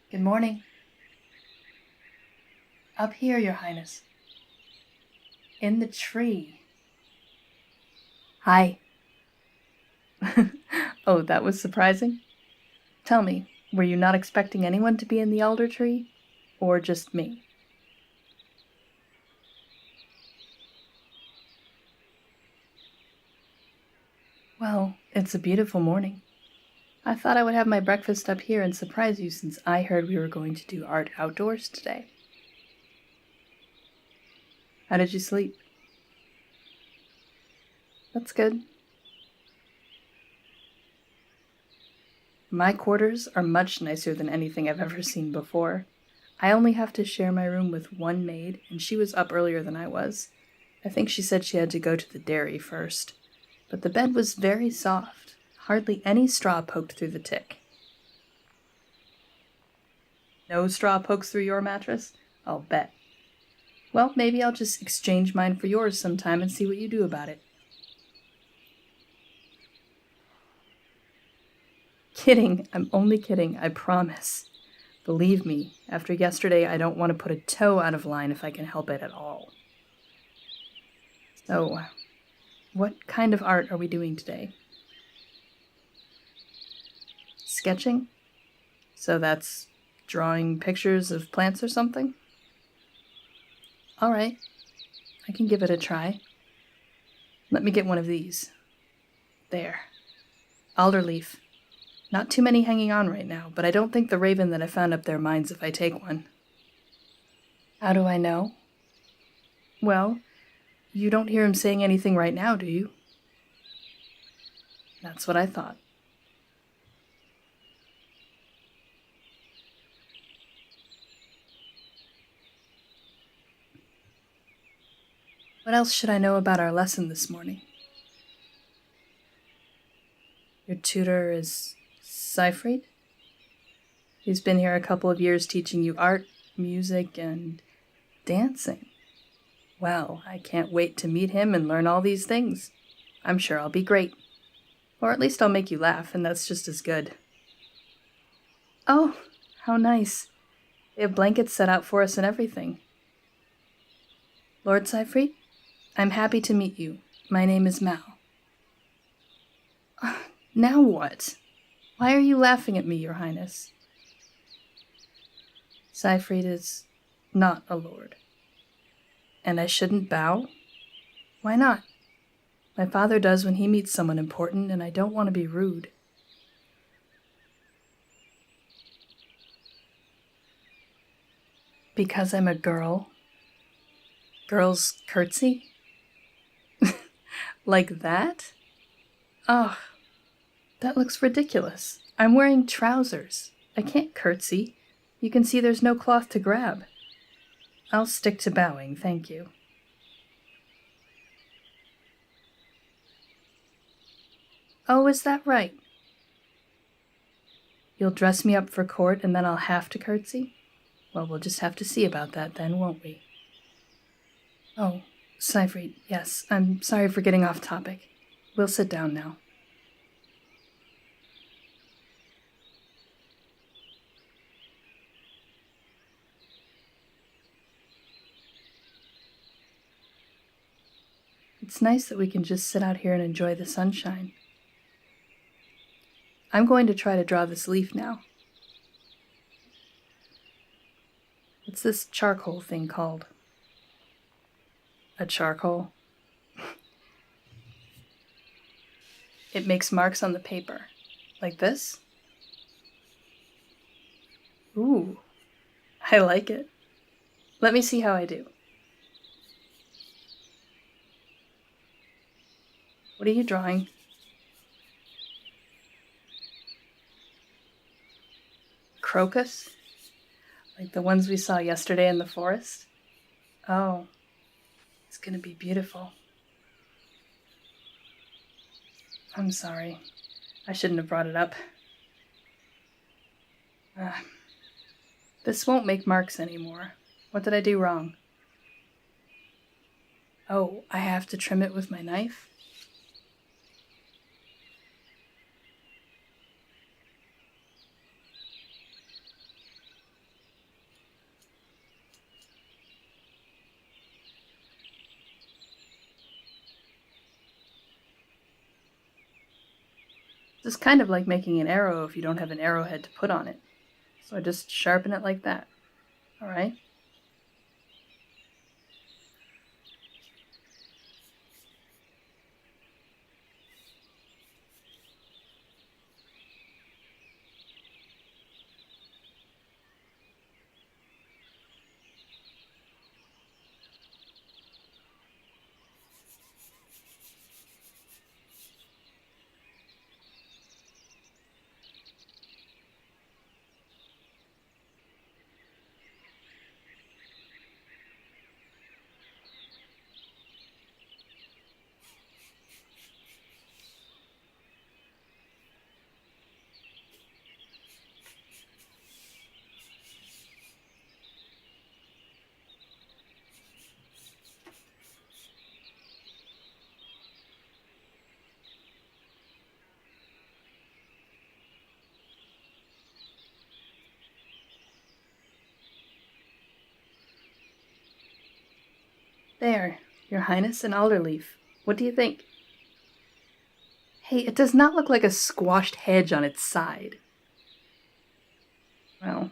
Good morning. Up here, Your Highness. In the tree. Hi. Oh, that was surprising? Tell me, were you not expecting anyone to be in the elder tree? Or just me? Well, it's a beautiful morning. I thought I would have my breakfast up here and surprise you since I heard we were going to do art outdoors today. How did you sleep? That's good. My quarters are much nicer than anything I've ever seen before. I only have to share my room with one maid, and she was up earlier than I was. I think she said she had to go to the dairy first. But the bed was very soft. Hardly any straw poked through the tick. No straw pokes through your mattress? I'll bet. Well, maybe I'll just exchange mine for yours sometime and see what you do about it. Kidding. I'm only kidding, I promise. Believe me, after yesterday, I don't want to put a toe out of line if I can help it at all. So, what kind of art are we doing today? Sketching? So that's drawing pictures of plants or something? All right, I can give it a try. Let me get one of these. There. Alder leaf. Not too many hanging on right now, but I don't think the raven that I found up there minds if I take one. How do I know? Well, you don't hear him saying anything right now, do you? That's what I thought. What else should I know about our lesson this morning? Your tutor is Seyfried? He's been here a couple of years teaching you art, music, and dancing. Well, I can't wait to meet him and learn all these things. I'm sure I'll be great. Or at least I'll make you laugh, and that's just as good. Oh, how nice. They have blankets set out for us and everything. Lord Seyfried, I'm happy to meet you. My name is Mal. Now what? Why are you laughing at me, Your Highness? Seyfried is not a lord. And I shouldn't bow? Why not? My father does when he meets someone important, and I don't want to be rude. Because I'm a girl? Girls curtsy? Like that? Ugh, that looks ridiculous. I'm wearing trousers. I can't curtsy. You can see there's no cloth to grab. I'll stick to bowing, thank you. Oh, is that right? You'll dress me up for court and then I'll have to curtsy? Well, we'll just have to see about that then, won't we? Oh, Seyfried, yes, I'm sorry for getting off topic. We'll sit down now. It's nice that we can just sit out here and enjoy the sunshine. I'm going to try to draw this leaf now. What's this charcoal thing called? A charcoal? It makes marks on the paper. Like this? Ooh, I like it. Let me see how I do. What are you drawing? Crocus? Like the ones we saw yesterday in the forest? Oh, it's gonna be beautiful. I'm sorry. I shouldn't have brought it up. This won't make marks anymore. What did I do wrong? Oh, I have to trim it with my knife? Just kind of like making an arrow if you don't have an arrowhead to put on it. So I just sharpen it like that. All right? There, Your Highness, an alder leaf. What do you think? Hey, it does not look like a squashed hedge on its side. Well,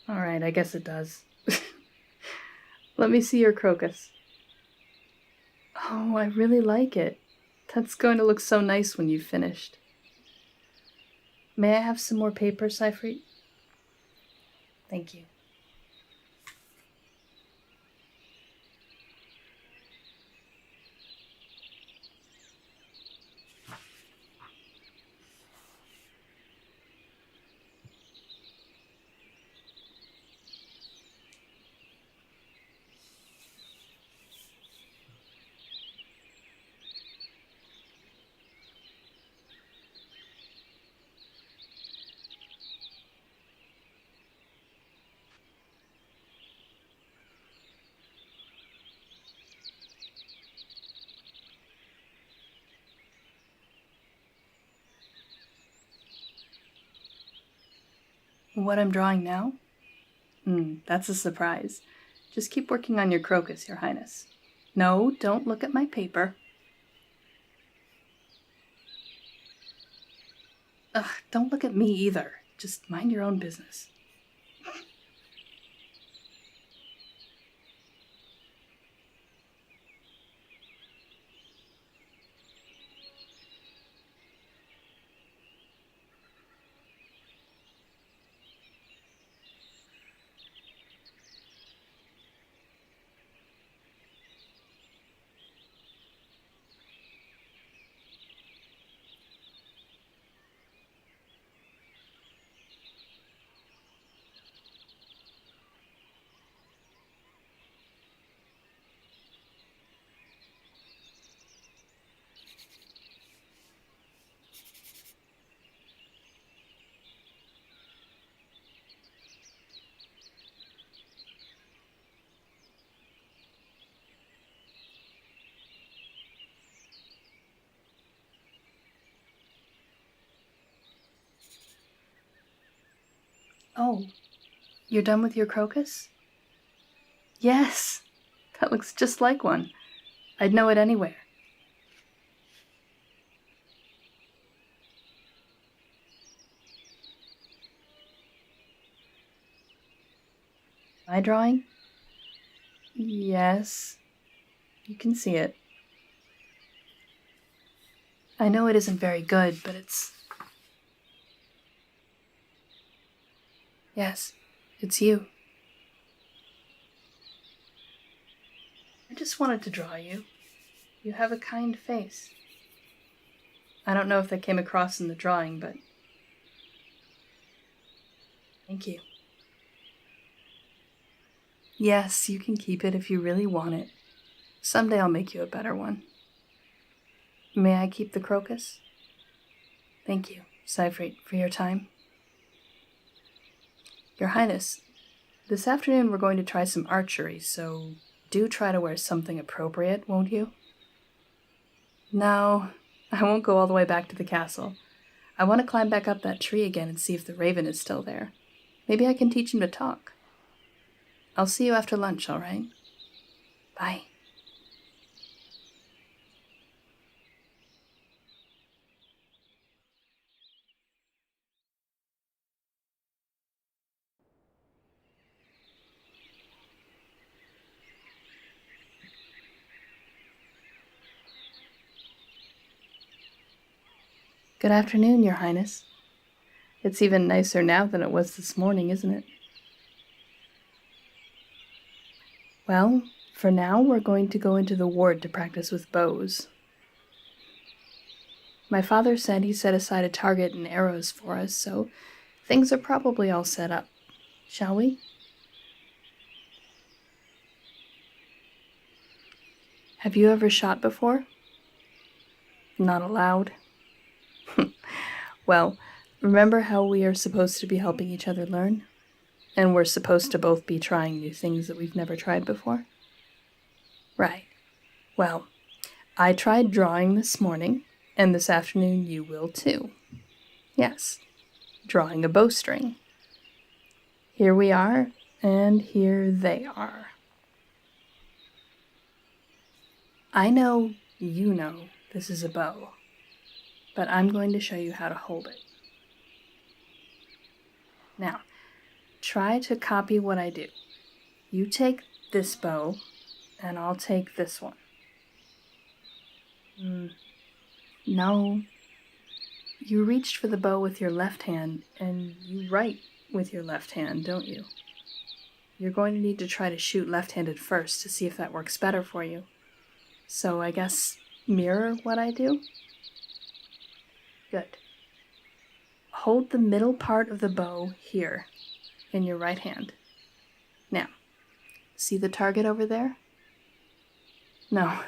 alright, I guess it does. Let me see your crocus. Oh, I really like it. That's going to look so nice when you've finished. May I have some more paper, Seyfried? Thank you. What I'm drawing now? That's a surprise. Just keep working on your crocus, Your Highness. No, don't look at my paper. Ugh, don't look at me either. Just mind your own business. Oh, you're done with your crocus? Yes, that looks just like one. I'd know it anywhere. My drawing? Yes, you can see it. I know it isn't very good, but it's... Yes, it's you. I just wanted to draw you. You have a kind face. I don't know if that came across in the drawing, but... Thank you. Yes, you can keep it if you really want it. Someday I'll make you a better one. May I keep the crocus? Thank you, Seyfried, for your time. Your Highness, this afternoon we're going to try some archery, so do try to wear something appropriate, won't you? No, I won't go all the way back to the castle. I want to climb back up that tree again and see if the raven is still there. Maybe I can teach him to talk. I'll see you after lunch, all right? Bye. Good afternoon, Your Highness. It's even nicer now than it was this morning, isn't it? Well, for now we're going to go into the ward to practice with bows. My father said he set aside a target and arrows for us, so things are probably all set up. Shall we? Have you ever shot before? Not allowed. Well, remember how we are supposed to be helping each other learn? And we're supposed to both be trying new things that we've never tried before? Right. Well, I tried drawing this morning, and this afternoon you will too. Yes, drawing a bowstring. Here we are, and here they are. I know you know this is a bow, but I'm going to show you how to hold it. Now, try to copy what I do. You take this bow, and I'll take this one. No. You reached for the bow with your left hand, and you write with your left hand, don't you? You're going to need to try to shoot left-handed first to see if that works better for you. So I guess mirror what I do? Good. Hold the middle part of the bow here in your right hand. Now, see the target over there? No,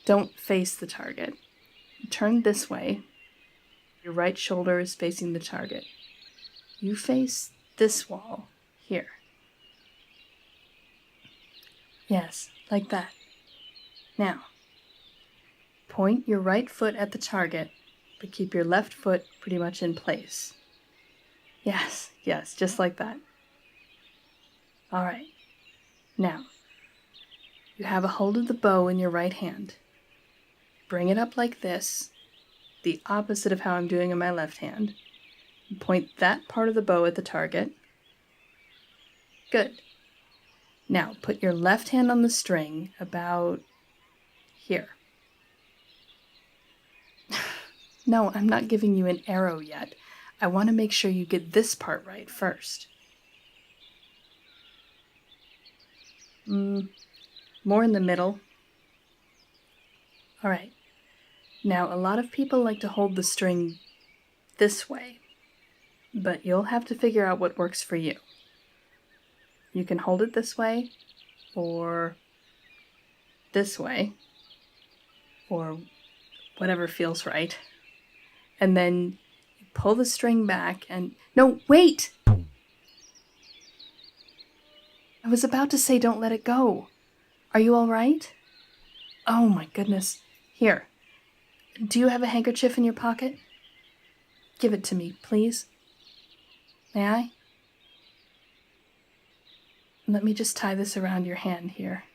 don't face the target. Turn this way. Your right shoulder is facing the target. You face this wall here. Yes, like that. Now, point your right foot at the target, but keep your left foot pretty much in place. Yes, just like that. All right. Now, you have a hold of the bow in your right hand. Bring it up like this, the opposite of how I'm doing in my left hand. Point that part of the bow at the target. Good. Now, put your left hand on the string about here. No, I'm not giving you an arrow yet. I want to make sure you get this part right first. More in the middle. All right. Now, a lot of people like to hold the string this way, but you'll have to figure out what works for you. You can hold it this way, or this way, or whatever feels right. And then you pull the string back and... No, wait! I was about to say don't let it go. Are you all right? Oh my goodness. Here. Do you have a handkerchief in your pocket? Give it to me, please. May I? Let me just tie this around your hand here.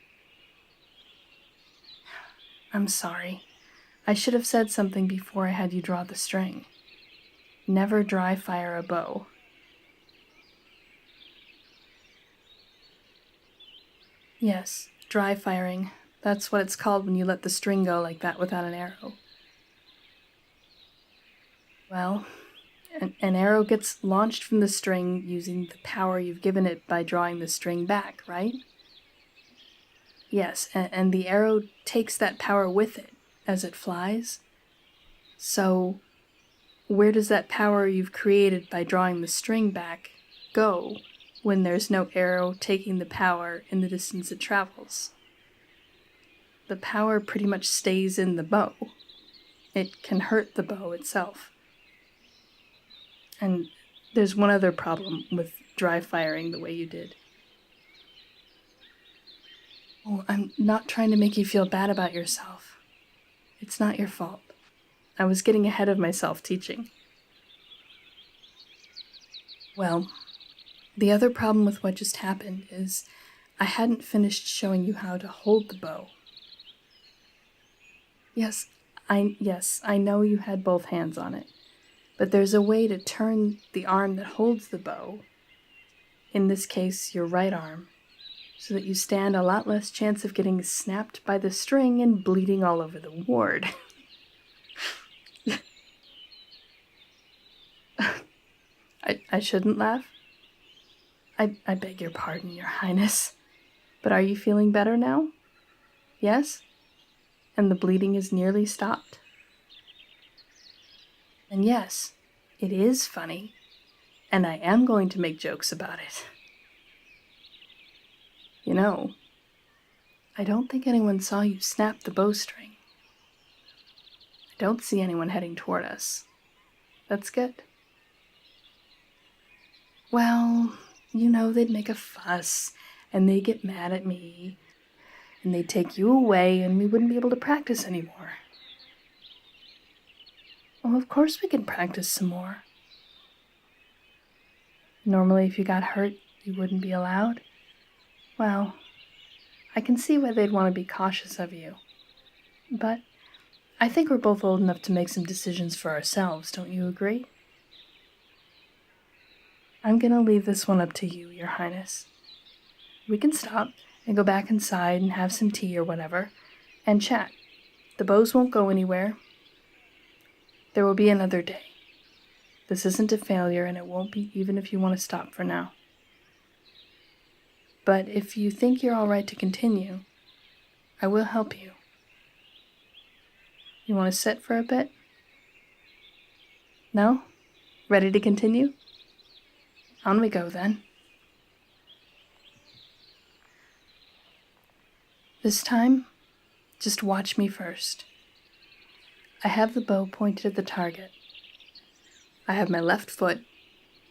I'm sorry. I should have said something before I had you draw the string. Never dry fire a bow. Yes, dry firing. That's what it's called when you let the string go like that without an arrow. Well, an arrow gets launched from the string using the power you've given it by drawing the string back, right? Yes, and the arrow takes that power with it as it flies. So, where does that power you've created by drawing the string back go when there's no arrow taking the power in the distance it travels? The power pretty much stays in the bow. It can hurt the bow itself. And there's one other problem with dry firing the way you did. Oh, I'm not trying to make you feel bad about yourself. It's not your fault. I was getting ahead of myself teaching. Well, the other problem with what just happened is I hadn't finished showing you how to hold the bow. Yes, I know you had both hands on it, but there's a way to turn the arm that holds the bow, in this case your right arm, so that you stand a lot less chance of getting snapped by the string and bleeding all over the ward. I shouldn't laugh? I beg your pardon, Your Highness. But are you feeling better now? Yes? And the bleeding is nearly stopped? And yes, it is funny, and I am going to make jokes about it. You know, I don't think anyone saw you snap the bowstring. I don't see anyone heading toward us. That's good. Well, they'd make a fuss, and they'd get mad at me, and they'd take you away, and we wouldn't be able to practice anymore. Well, of course we can practice some more. Normally, if you got hurt, you wouldn't be allowed. Well, I can see why they'd want to be cautious of you. But I think we're both old enough to make some decisions for ourselves, don't you agree? I'm gonna leave this one up to you, Your Highness. We can stop and go back inside and have some tea or whatever, and chat. The bows won't go anywhere. There will be another day. This isn't a failure, and it won't be even if you want to stop for now. But if you think you're all right to continue, I will help you. You want to sit for a bit? No? Ready to continue? On we go, then. This time, just watch me first. I have the bow pointed at the target. I have my left foot,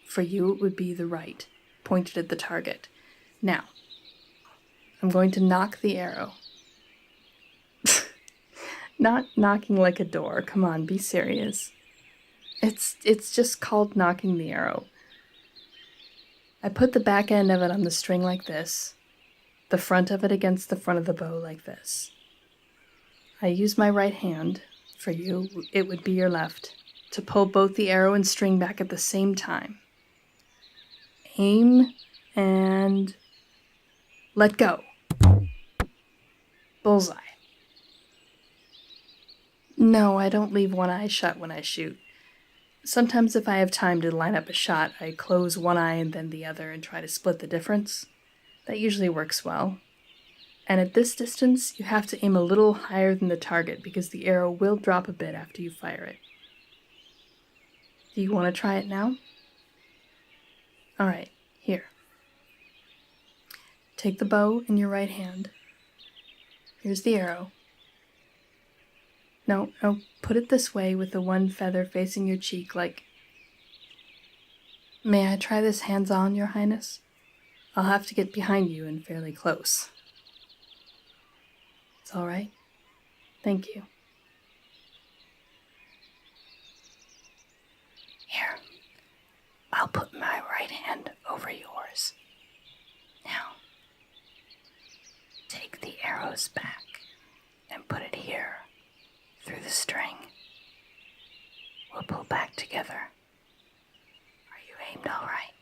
for you it would be the right, pointed at the target. Now, I'm going to knock the arrow. Not knocking like a door, come on, be serious. It's just called knocking the arrow. I put the back end of it on the string like this, the front of it against the front of the bow like this. I use my right hand, for you it would be your left, to pull both the arrow and string back at the same time. Aim and let go. Bullseye. No, I don't leave one eye shut when I shoot. Sometimes if I have time to line up a shot, I close one eye and then the other and try to split the difference. That usually works well. And at this distance, you have to aim a little higher than the target because the arrow will drop a bit after you fire it. Do you want to try it now? Alright, here. Take the bow in your right hand. Here's the arrow. No, put it this way with the one feather facing your cheek like... May I try this hands-on, Your Highness? I'll have to get behind you and fairly close. It's all right. Thank you. Here, I'll put my right hand over yours. Now, take the arrows back and put it here through the string. We'll pull back together. Are you aimed all right?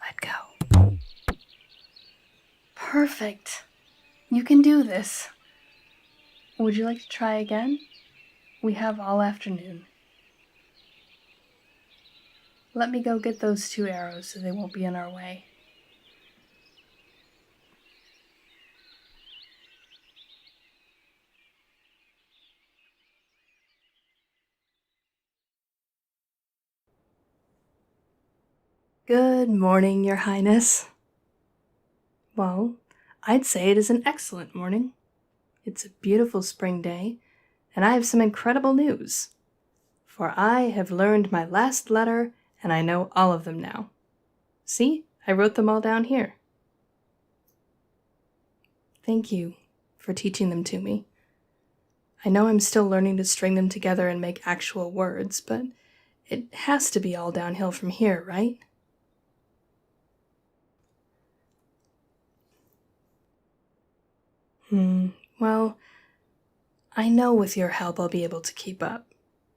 Let go. Perfect. You can do this. Would you like to try again? We have all afternoon. Let me go get those 2 arrows so they won't be in our way. Good morning, Your Highness. Well, I'd say it is an excellent morning. It's a beautiful spring day, and I have some incredible news. For I have learned my last letter, and I know all of them now. See, I wrote them all down here. Thank you for teaching them to me. I know I'm still learning to string them together and make actual words, but it has to be all downhill from here, right? Well, I know with your help I'll be able to keep up,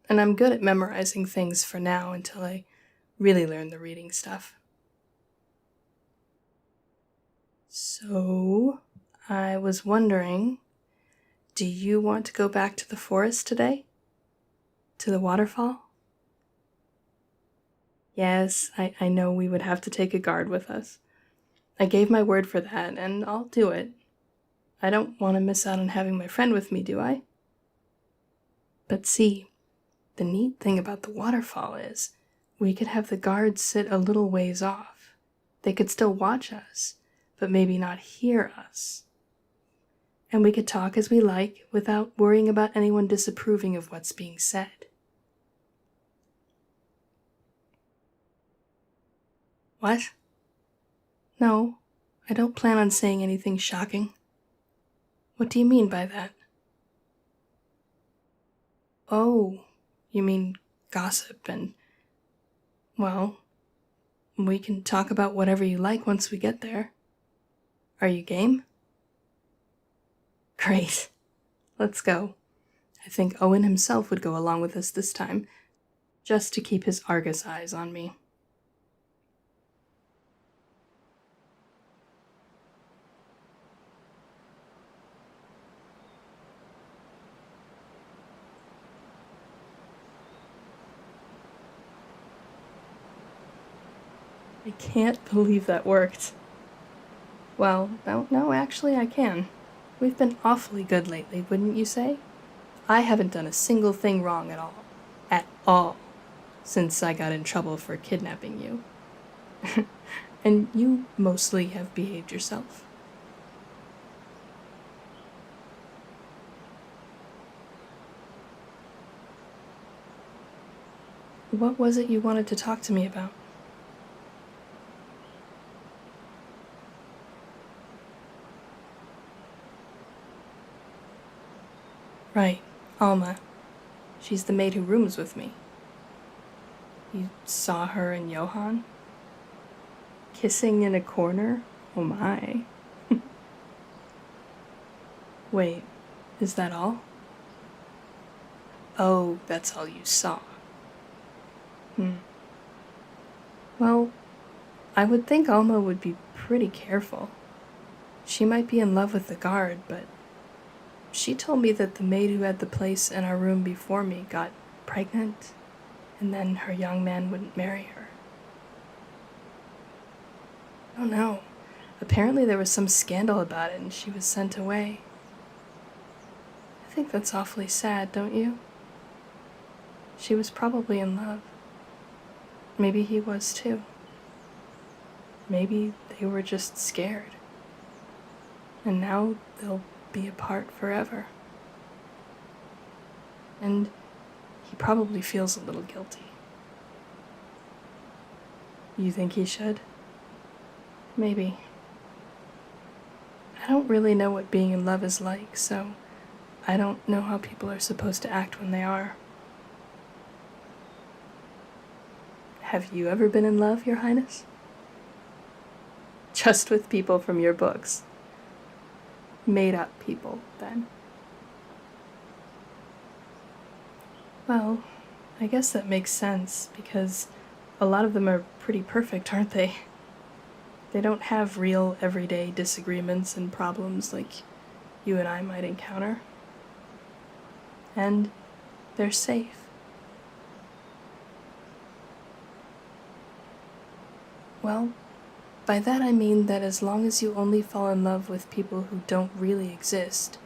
and I'm good at memorizing things for now until I really learn the reading stuff. So, I was wondering, do you want to go back to the forest today? To the waterfall? Yes, I know we would have to take a guard with us. I gave my word for that, and I'll do it. I don't want to miss out on having my friend with me, do I? But see, the neat thing about the waterfall is we could have the guards sit a little ways off. They could still watch us, but maybe not hear us. And we could talk as we like without worrying about anyone disapproving of what's being said. What? No, I don't plan on saying anything shocking. What do you mean by that? Oh, you mean gossip and... well, we can talk about whatever you like once we get there. Are you game? Great. Let's go. I think Owen himself would go along with us this time, just to keep his Argus eyes on me. I can't believe that worked. Well, no, actually I can. We've been awfully good lately, wouldn't you say? I haven't done a single thing wrong at all. At all. Since I got in trouble for kidnapping you. And you mostly have behaved yourself. What was it you wanted to talk to me about? Right, Alma. She's the maid who rooms with me. You saw her and Johann? Kissing in a corner? Oh my. Wait, is that all? Oh, that's all you saw. Well, I would think Alma would be pretty careful. She might be in love with the guard, but she told me that the maid who had the place in our room before me got pregnant, and then her young man wouldn't marry her. Oh no. Apparently there was some scandal about it and she was sent away. I think that's awfully sad, don't you? She was probably in love. Maybe he was too. Maybe they were just scared. And now they'll be apart forever. And he probably feels a little guilty. You think he should? Maybe. I don't really know what being in love is like, so I don't know how people are supposed to act when they are. Have you ever been in love, Your Highness? Just with people from your books. Made up people, then. Well, I guess that makes sense, because a lot of them are pretty perfect, aren't they? They don't have real, everyday disagreements and problems like you and I might encounter. And they're safe. Well, by that I mean that as long as you only fall in love with people who don't really exist,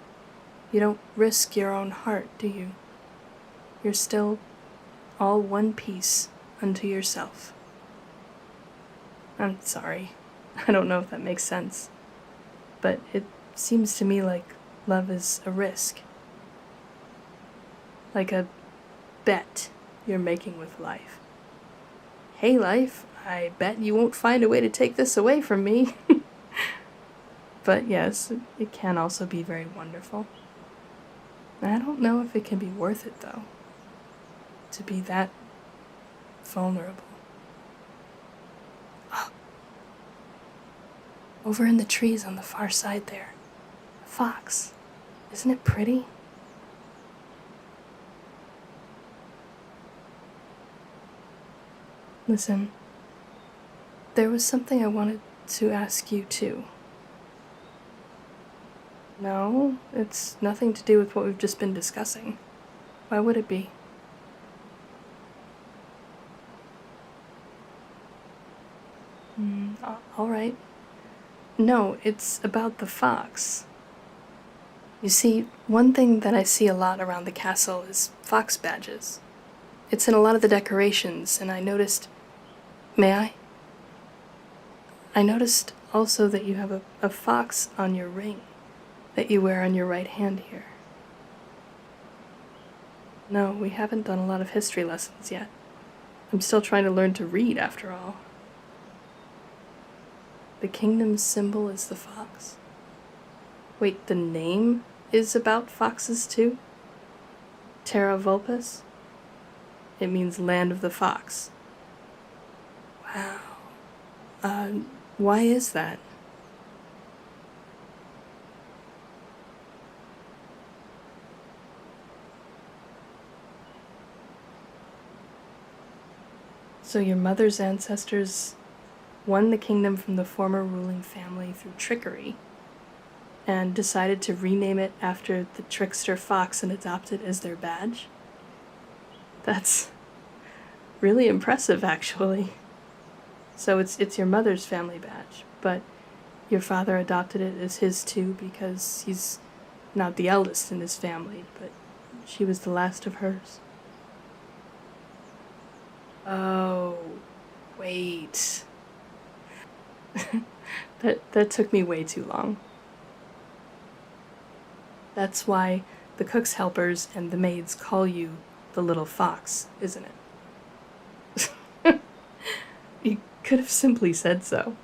you don't risk your own heart, do you? You're still all one piece unto yourself. I'm sorry. I don't know if that makes sense. But it seems to me like love is a risk. Like a bet you're making with life. Hey, life, I bet you won't find a way to take this away from me. But yes, it can also be very wonderful. I don't know if it can be worth it, though. To be that vulnerable. Over in the trees on the far side there. A fox. Isn't it pretty? Listen, there was something I wanted to ask you too. No, it's nothing to do with what we've just been discussing. Why would it be? All right. No, it's about the fox. You see, one thing that I see a lot around the castle is fox badges. It's in a lot of the decorations, and I noticed... May I? I noticed also that you have a fox on your ring that you wear on your right hand here. No, we haven't done a lot of history lessons yet. I'm still trying to learn to read, after all. The kingdom's symbol is the fox. Wait, the name is about foxes too? Terra Vulpes? It means land of the fox. Wow. Why is that? So your mother's ancestors won the kingdom from the former ruling family through trickery, and decided to rename it after the trickster fox and adopt it as their badge? That's really impressive, actually. So it's your mother's family badge, but your father adopted it as his too because he's not the eldest in his family, but she was the last of hers. Oh, wait. That took me way too long. That's why the cook's helpers and the maids call you the little fox, isn't it? You could have simply said so.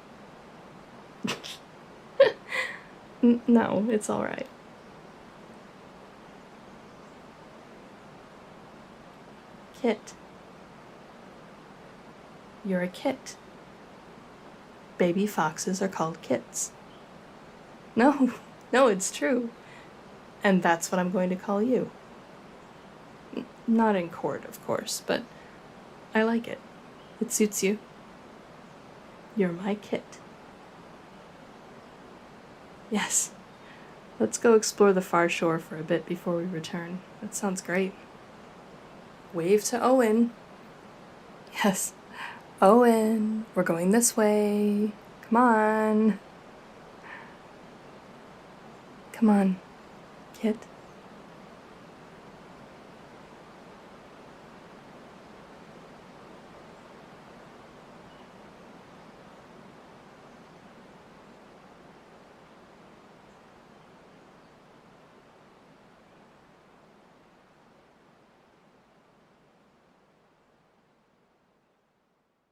No, it's all right. Kit. You're a kit. Baby foxes are called kits. No, it's true. And that's what I'm going to call you. Not in court, of course, but I like it. It suits you. You're my kit. Yes. Let's go explore the far shore for a bit before we return. That sounds great. Wave to Owen. Yes. Owen, we're going this way. Come on. Come on, kid.